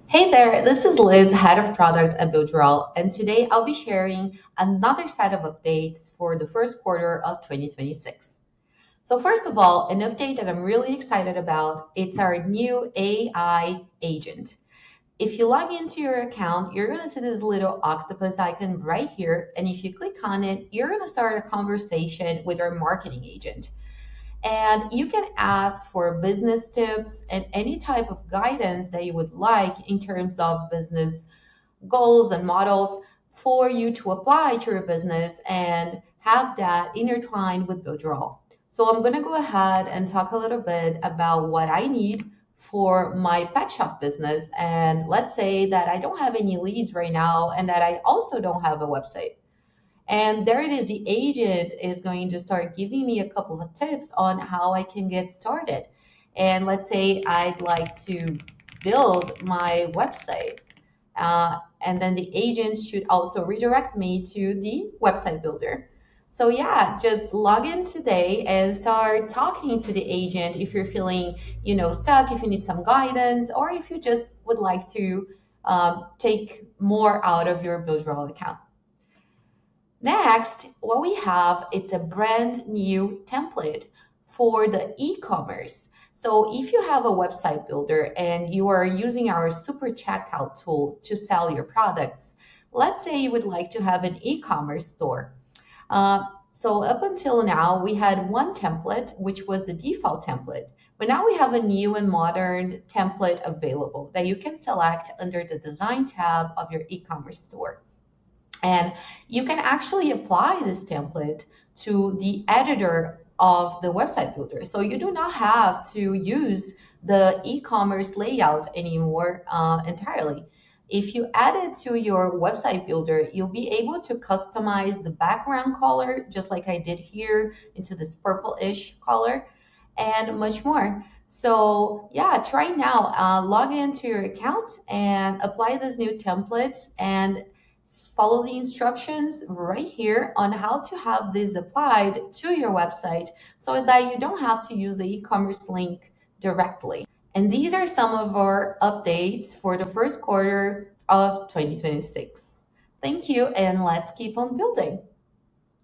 Hey there, this is Liz, Head of Product at Builderall, and today I'll be sharing another set of updates for the first quarter of 2026. So first of all, an update that I'm really excited about, it's our new AI agent. If you log into your account, you're going to see this little octopus icon right here, and if you click on it, you're going to start a conversation with our marketing agent. And you can ask for business tips and any type of guidance that you would like in terms of business goals and models for you to apply to your business and have that intertwined with Builderall. So I'm going to go ahead and talk a little bit about what I need for my pet shop business. And let's say that I don't have any leads right now and that I also don't have a website. And there it is, the agent is going to start giving me a couple of tips on how I can get started. And let's say I'd like to build my website. And then the agent should also redirect me to the website builder. So yeah, just log in today and start talking to the agent if you're feeling, stuck, if you need some guidance, or if you just would like to take more out of your Builderall account. Next, what we have, it's a brand new template for the e-commerce. So if you have a website builder and you are using our super checkout tool to sell your products, let's say you would like to have an e-commerce store. So up until now, we had one template, which was the default template. But now we have a new and modern template available that you can select under the design tab of your e-commerce store. And you can actually apply this template to the editor of the website builder. So you do not have to use the e-commerce layout anymore entirely. If you add it to your website builder, you'll be able to customize the background color, just like I did here, into this purple-ish color, and much more. So yeah, try now. Log into your account and apply this new template and follow the instructions right here on how to have this applied to your website so that you don't have to use the e-commerce link directly. And these are some of our updates for the first quarter of 2026. Thank you, and let's keep on building.